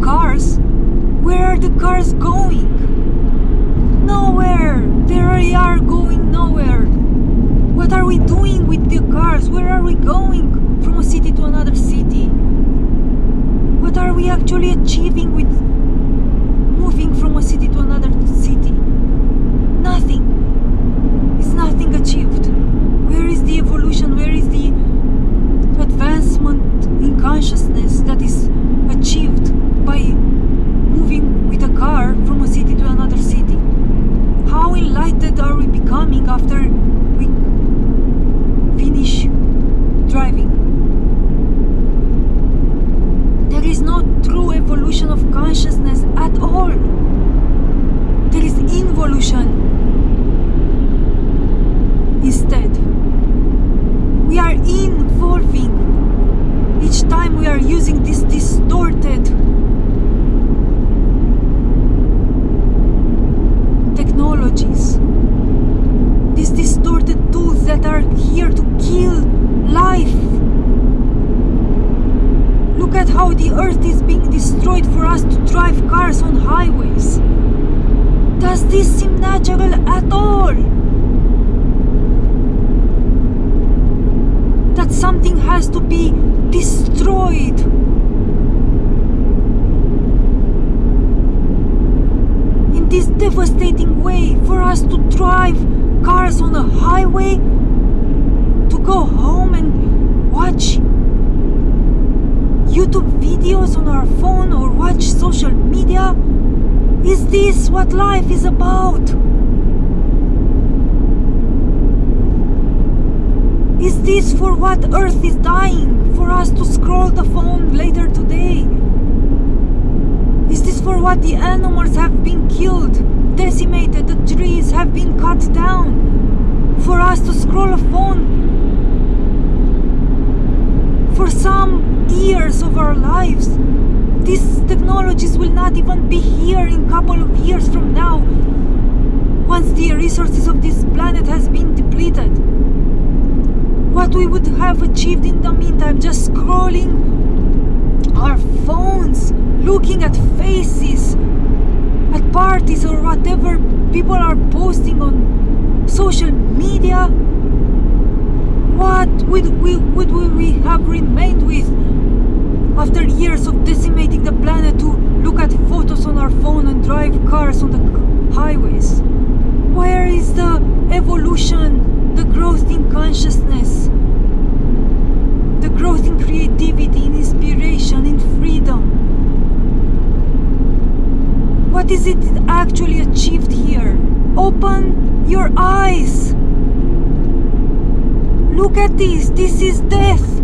cars. Where are the cars going? Nowhere. They are going nowhere. What are we doing with the cars? Where are we going from a city to another city? What are we actually achieving with moving from a city to another city? Nothing. It's nothing achieved. Where is the evolution? Where is the advancement in consciousness that is achieved by moving with a car from a city to another city? How enlightened are we becoming after we finish driving? There is no true evolution of consciousness at all. There is involution instead. We are involving. Each time we are using these distorted technologies, these distorted tools that are here to kill life. Look at how the earth is being destroyed for us to drive cars on highways. Does this seem natural at all? That something has to be destroyed. In this devastating way for us to drive cars on a highway, to go home and watch YouTube videos on our phone or watch social media. Is this what life is about? Is this for what Earth is dying? For us to scroll the phone later today? Is this for what the animals have been killed, decimated, the trees have been cut down? For us to scroll a phone for some years of our lives? These technologies will not even be here in a couple of years from now, once the resources of this planet has been depleted. What we would have achieved in the meantime, just scrolling our phones, looking at faces at parties or whatever people are posting on social media. What would we have remained with after years of decimating the planet to look at photos on our phone and drive cars on the highways? Where is the evolution, the growth in consciousness, the growth in creativity, in inspiration, in freedom? What is it actually achieved here? Open your eyes. Look at this. This is death.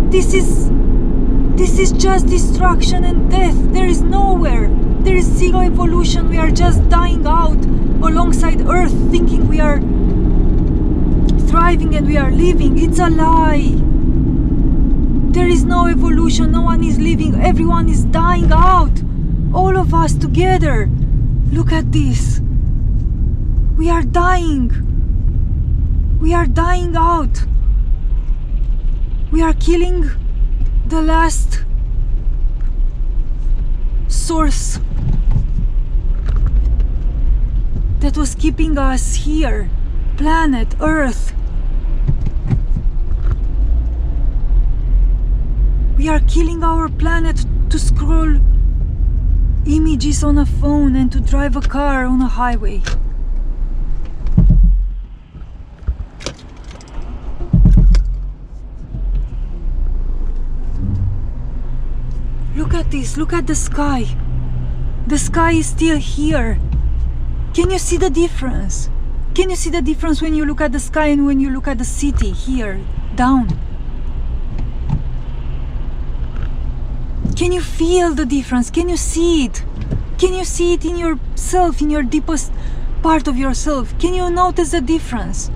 This is just destruction and death. There is nowhere. There is zero evolution. We are just dying out alongside Earth, thinking we are thriving and we are living. It's a lie. There is no evolution. No one is living. Everyone is dying out. All of us together. Look at this. We are dying. We are dying out. We are killing the last source that was keeping us here, planet Earth. We are killing our planet to scroll images on a phone and to drive a car on a highway. Look at this, look at the sky. The sky is still here. Can you see the difference? Can you see the difference when you look at the sky and when you look at the city here, down? Can you feel the difference? Can you see it? Can you see it in yourself, in your deepest part of yourself? Can you notice the difference?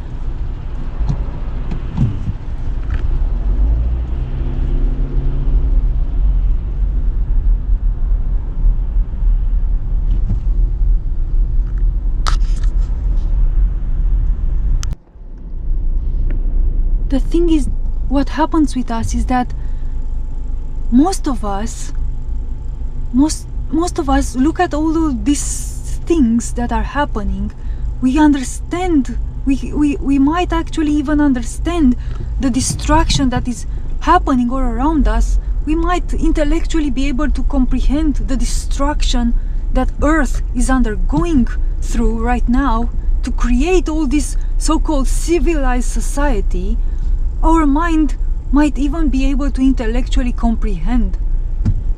The thing is, what happens with us is that most of us most of us look at all of these things that are happening. We understand, we might actually even understand the destruction that is happening all around us. We might intellectually be able to comprehend the destruction that Earth is undergoing through right now to create all this so-called civilized society. Our mind might even be able to intellectually comprehend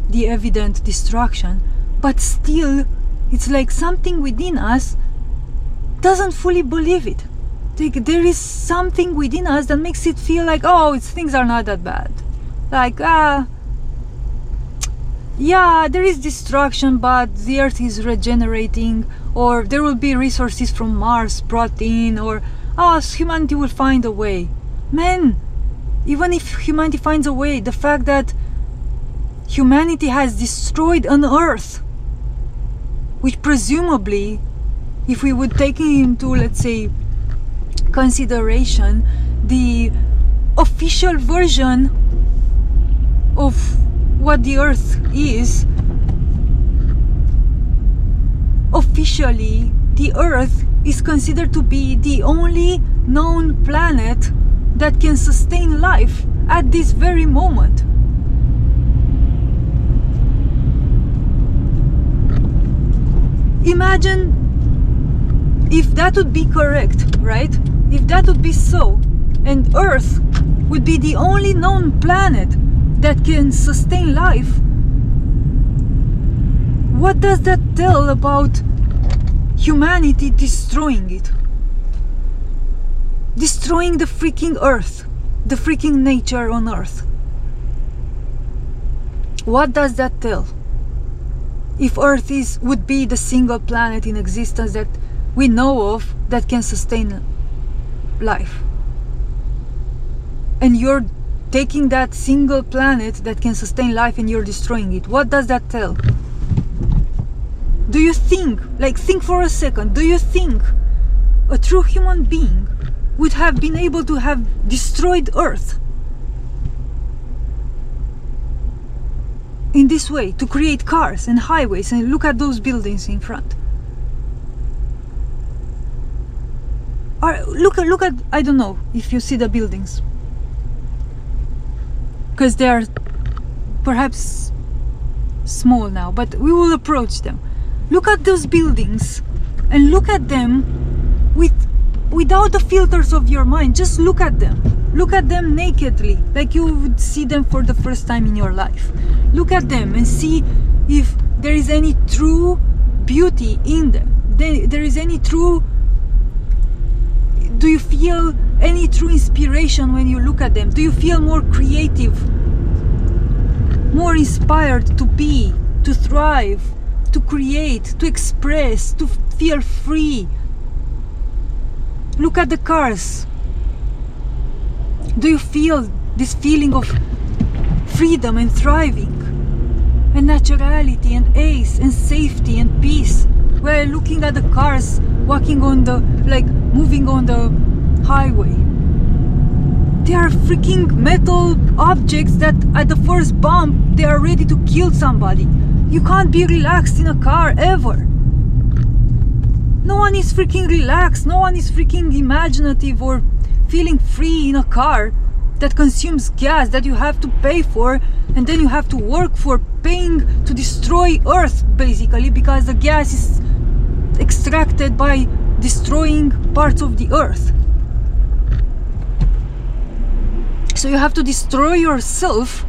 the evident destruction, but still it's like something within us doesn't fully believe it. Like, there is something within us that makes it feel like, oh, things are not that bad. Like, yeah, there is destruction, but the Earth is regenerating, or there will be resources from Mars brought in, or humanity will find a way. Man, even if humanity finds a way, the fact that humanity has destroyed an Earth, which presumably, if we would take into, let's say, consideration the official version of what the Earth is, officially the Earth is considered to be the only known planet that can sustain life at this very moment. Imagine if that would be correct, right? If that would be so, and Earth would be the only known planet that can sustain life, what does that tell about humanity destroying it? Destroying the freaking Earth, the freaking nature on Earth. What does that tell? If Earth would be the single planet in existence that we know of that can sustain life, and you're taking that single planet that can sustain life and you're destroying it, what does that tell? Do you think, think for a second, do you think a true human being would have been able to have destroyed Earth in this way, to create cars and highways, and look at those buildings in front? Or look at, I don't know if you see the buildings, because they are perhaps small now, but we will approach them. Look at those buildings and look at them without the filters of your mind. Just look at them nakedly, like you would see them for the first time in your life. Look at them and see if there is any true beauty in them. There is any true, do you feel any true inspiration when you look at them? Do you feel more creative, more inspired to be, to thrive, to create, to express, to feel free? Look at the cars. Do you feel this feeling of freedom and thriving and naturality and ease and safety and peace? We're looking at the cars walking on the, moving on the highway. They are freaking metal objects that at the first bump they are ready to kill somebody. You can't be relaxed in a car ever. No one is freaking relaxed, no one is freaking imaginative or feeling free in a car that consumes gas that you have to pay for, and then you have to work for paying to destroy Earth, basically, because the gas is extracted by destroying parts of the Earth. So you have to destroy yourself,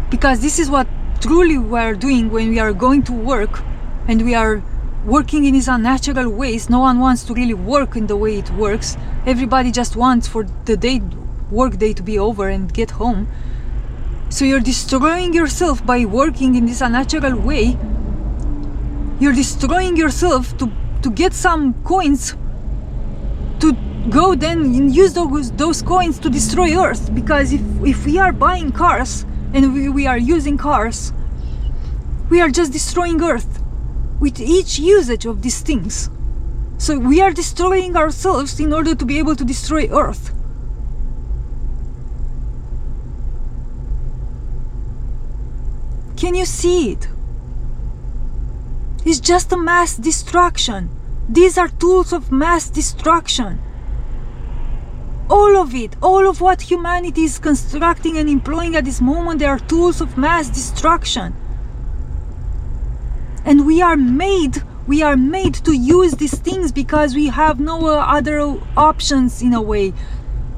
because this is what truly we are doing when we are going to work and we are working in these unnatural ways. No one wants to really work in the way it works. Everybody just wants for the work day to be over and get home. So you're destroying yourself by working in this unnatural way. You're destroying yourself to get some coins, to go then and use those coins to destroy Earth. Because if we are buying cars and we are using cars, we are just destroying Earth with each usage of these things. So we are destroying ourselves in order to be able to destroy Earth. Can you see it? is just a mass destruction. These are tools of mass destruction. All of it, all of what humanity is constructing and employing at this moment, they are tools of mass destruction. And we are made to use these things because we have no other options in a way.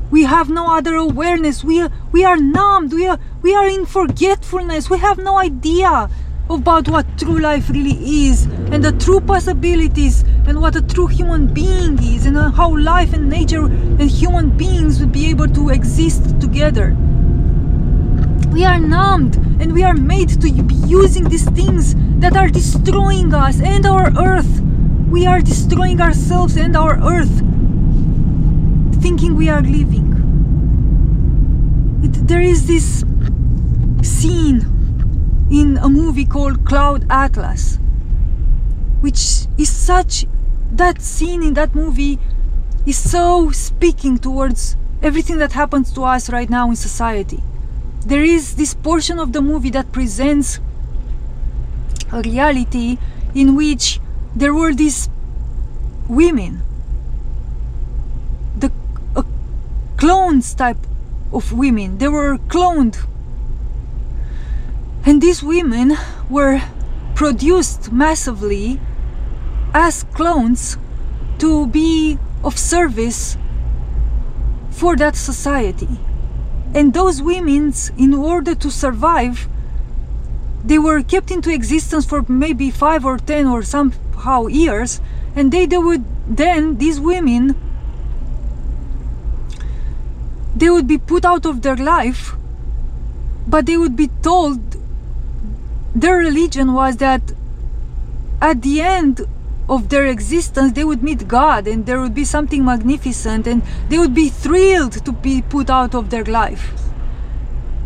We have no other awareness. We are numbed. We are in forgetfulness. We have no idea about what true life really is, and the true possibilities, and what a true human being is, and how life and nature and human beings would be able to exist together. We are numbed, and we are made to be using these things that are destroying us and our earth. We are destroying ourselves and our earth, thinking we are living. There is this scene in a movie called Cloud Atlas, which is such, that scene in that movie is so speaking towards everything that happens to us right now in society. There is this portion of the movie that presents a reality in which there were these women, clones type of women. They were cloned, and these women were produced massively as clones to be of service for that society. And those women, in order to survive, they were kept into existence for maybe 5 or 10 or somehow years, and these women, they would be put out of their life, but they would be told, their religion was that at the end of their existence they would meet God, and there would be something magnificent, and they would be thrilled to be put out of their life.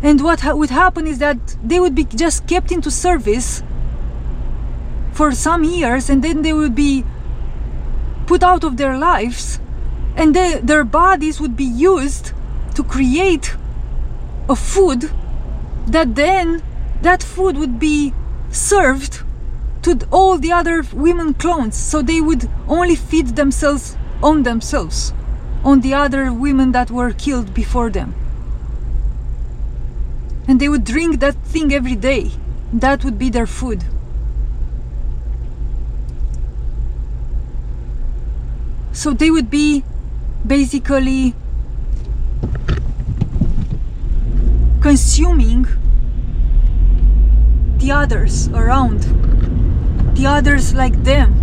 And what would happen is that they would be just kept into service for some years, and then they would be put out of their lives, and their bodies would be used to create a food that food would be served to all the other women clones, so they would only feed themselves on the other women that were killed before them. And they would drink that thing every day. That would be their food. So they would be basically consuming the others around, the others like them.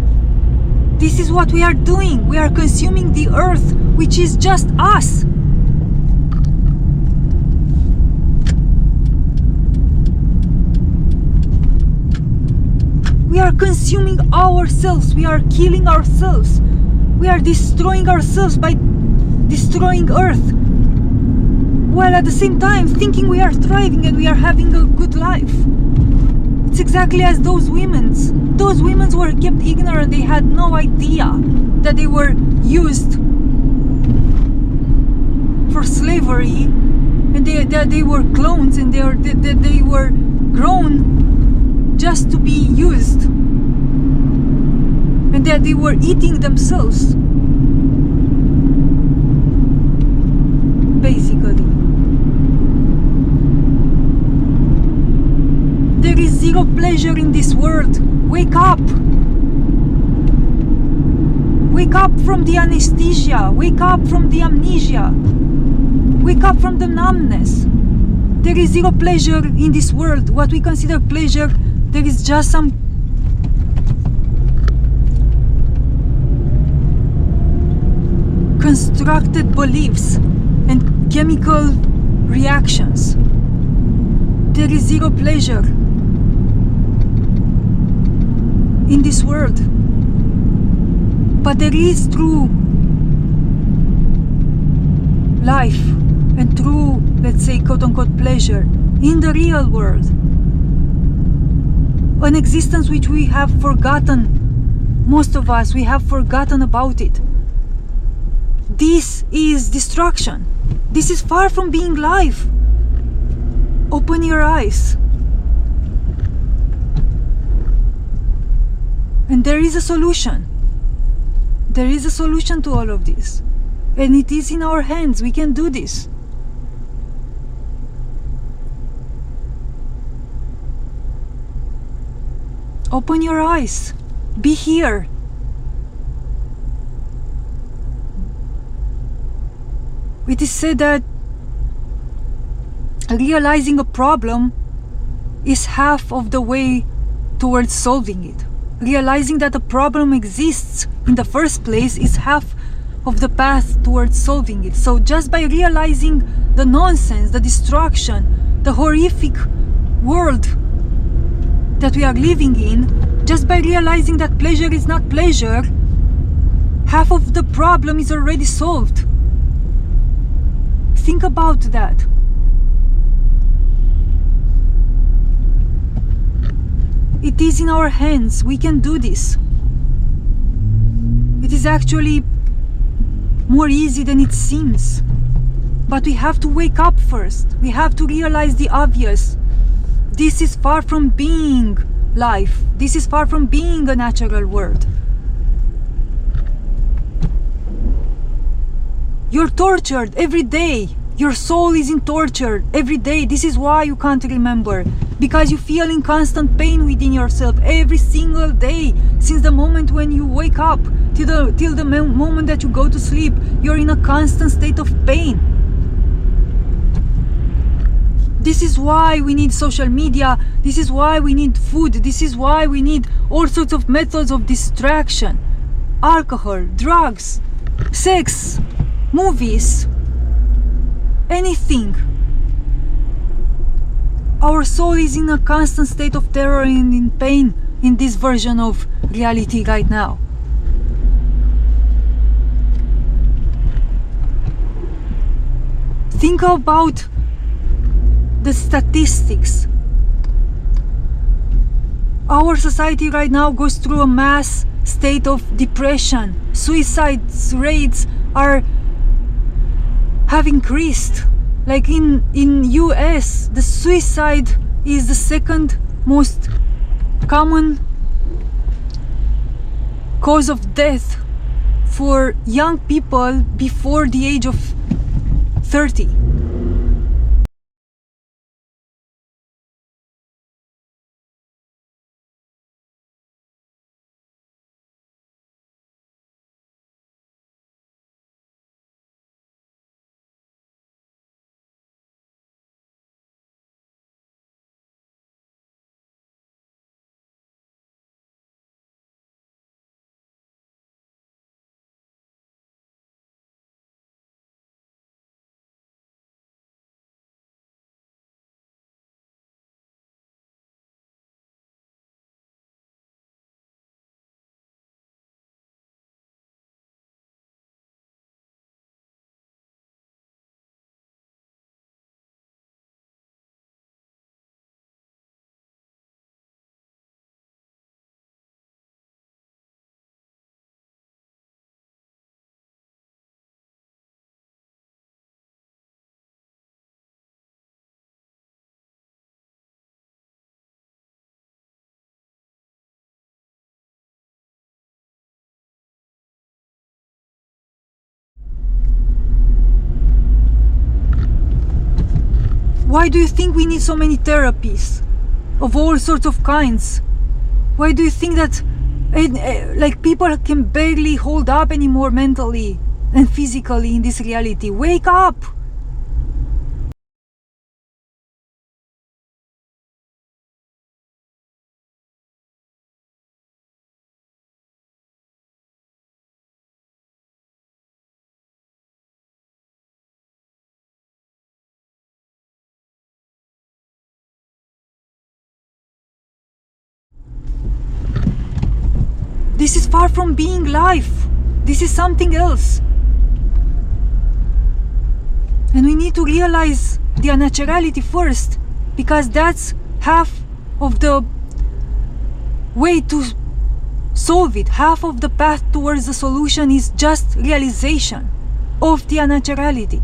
This is what we are doing. We are consuming the earth, which is just us. We are consuming ourselves. We are killing ourselves. We are destroying ourselves by destroying earth, while at the same time thinking we are thriving and we are having a good life. It's exactly as those women. Those women were kept ignorant. They had no idea that they were used for slavery, and that they were clones, and they were grown just to be used, and that they were eating themselves, basically. There is zero pleasure in this world. Wake up! Wake up from the anesthesia. Wake up from the amnesia. Wake up from the numbness. There is zero pleasure in this world. What we consider pleasure, there is just some constructed beliefs and chemical reactions. There is zero pleasure in this world, but there is true life and true, let's say, quote-unquote pleasure in the real world, an existence which we have forgotten. Most of us, we have forgotten about it. This is destruction. This is far from being life. Open your eyes. And there is a solution. There is a solution to all of this. And it is in our hands. We can do this. Open your eyes. Be here. It is said that realizing a problem is half of the way towards solving it. Realizing that a problem exists in the first place is half of the path towards solving it. So just by realizing the nonsense, the destruction, the horrific world that we are living in, just by realizing that pleasure is not pleasure, half of the problem is already solved. Think about that. It is in our hands. We can do this. It is actually more easy than it seems. But we have to wake up first. We have to realize the obvious. This is far from being life. This is far from being a natural world. You're tortured every day. Your soul is in torture every day. This is why you can't remember. Because you feel in constant pain within yourself every single day. Since the moment when you wake up till the moment that you go to sleep, you're in a constant state of pain. This is why we need social media. This is why we need food. This is why we need all sorts of methods of distraction. Alcohol, drugs, sex, movies, anything. Our soul is in a constant state of terror and in pain in this version of reality right now. Think about the statistics. Our society right now goes through a mass state of depression. Suicide rates have increased. Like in US, the suicide is the second most common cause of death for young people before the age of 30. Why do you think we need so many therapies of all sorts of kinds? Why do you think that like people can barely hold up anymore mentally and physically in this reality? Wake up! This is far from being life. This is something else. And we need to realize the unnaturality first, because that's half of the way to solve it. Half of the path towards the solution is just realization of the unnaturality.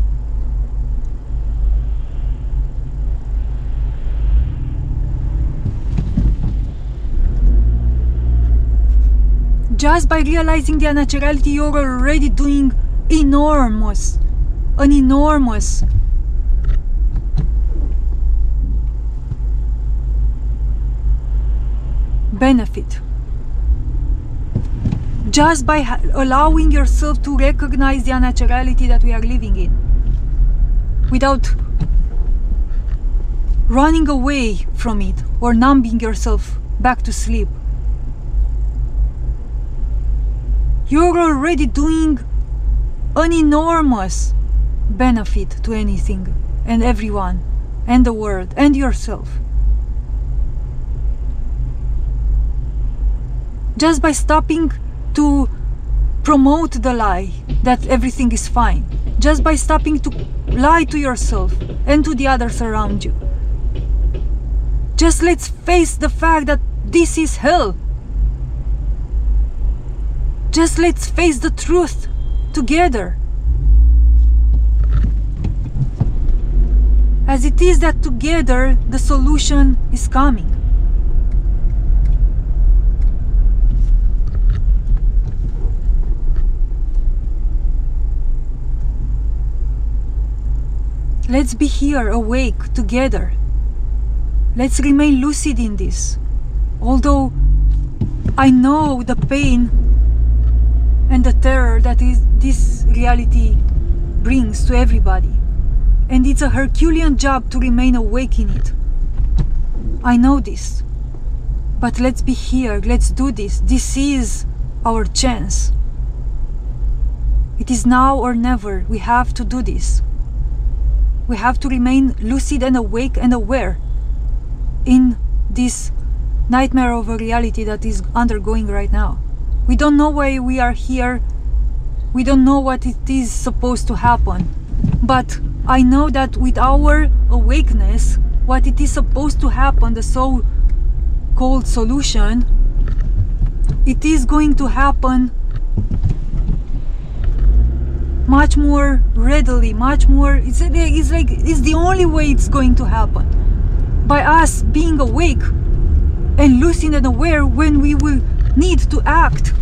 Just by realizing the unnaturality, you're already doing an enormous benefit. Just by allowing yourself to recognize the unnaturality that we are living in, without running away from it or numbing yourself back to sleep. You're already doing an enormous benefit to anything and everyone and the world and yourself. Just by stopping to promote the lie that everything is fine. Just by stopping to lie to yourself and to the others around you. Just let's face the fact that this is hell. Just let's face the truth together. As it is that together the solution is coming. Let's be here awake together. Let's remain lucid in this. Although I know the pain and the terror that this reality brings to everybody. And it's a Herculean job to remain awake in it. I know this. But let's be here, let's do this. This is our chance. It is now or never. We have to do this. We have to remain lucid and awake and aware in this nightmare of a reality that is undergoing right now. We don't know why we are here. We don't know what it is supposed to happen. But I know that with our awakeness, what it is supposed to happen, the so-called solution, it is going to happen much more readily, much more, it's the only way it's going to happen. By us being awake and lucid and aware when we will need to act.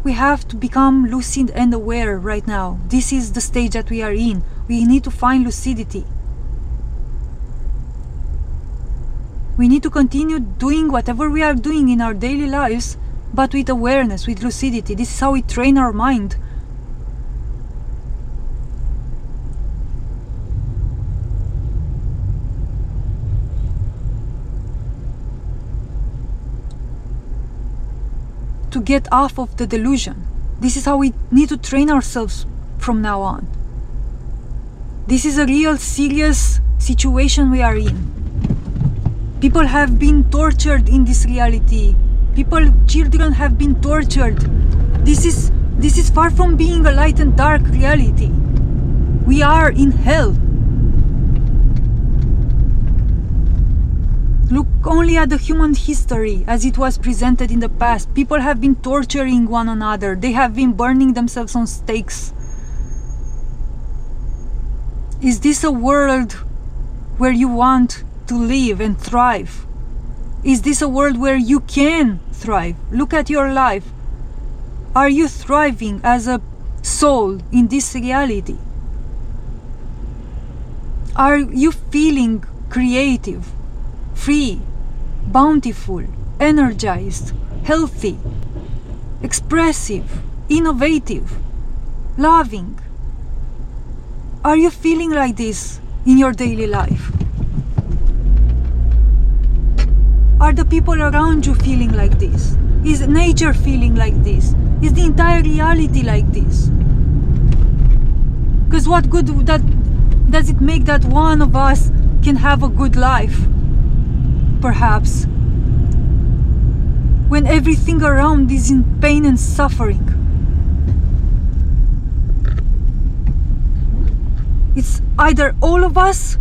We have to become lucid and aware right now. This is the stage that we are in. We need to find lucidity. We need to continue doing whatever we are doing in our daily lives, but with awareness, with lucidity. This is how we train our mind. To get off of the delusion. This is how we need to train ourselves from now on. This is a real serious situation we are in. People have been tortured in this reality. Children have been tortured. This is far from being a light and dark reality. We are in hell. Look only at the human history as it was presented in the past. People have been torturing one another. They have been burning themselves on stakes. Is this a world where you want to live and thrive? Is this a world where you can thrive? Look at your life. Are you thriving as a soul in this reality? Are you feeling creative, free, bountiful, energized, healthy, expressive, innovative, loving? Are you feeling like this in your daily life? Are the people around you feeling like this? Is nature feeling like this? Is the entire reality like this? Because what good does it make that one of us can have a good life? Perhaps. When everything around is in pain and suffering. It's either all of us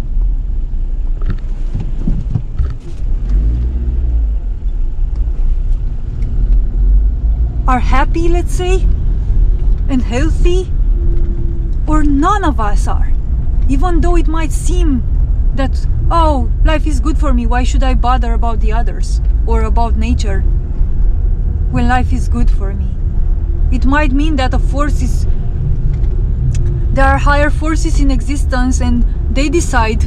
are happy, let's say, and healthy, or none of us are. Even though it might seem that, oh, life is good for me, why should I bother about the others or about nature when life is good for me? It might mean that there are higher forces in existence, and they decide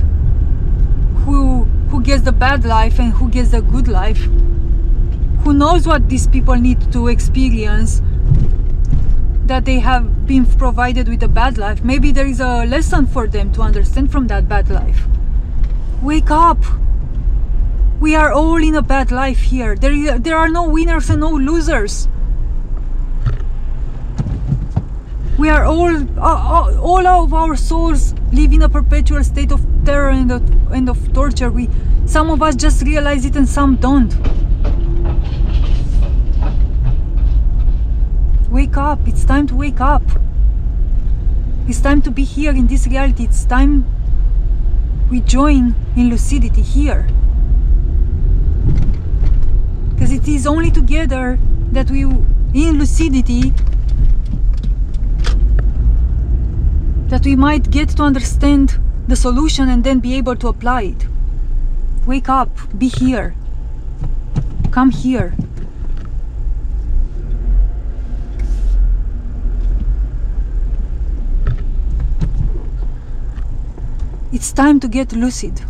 who gets the bad life and who gets the good life. Who knows what these people need to experience that they have been provided with a bad life? Maybe there is a lesson for them to understand from that bad life. Wake up! We are all in a bad life here. There are no winners and no losers. We are all of our souls live in a perpetual state of terror and of torture. Some of us just realize it and some don't. Wake up, it's time to wake up. It's time to be here in this reality. It's time we join in lucidity here. Because it is only together that we, in lucidity, that we might get to understand the solution and then be able to apply it. Wake up, be here. Come here. It's time to get lucid.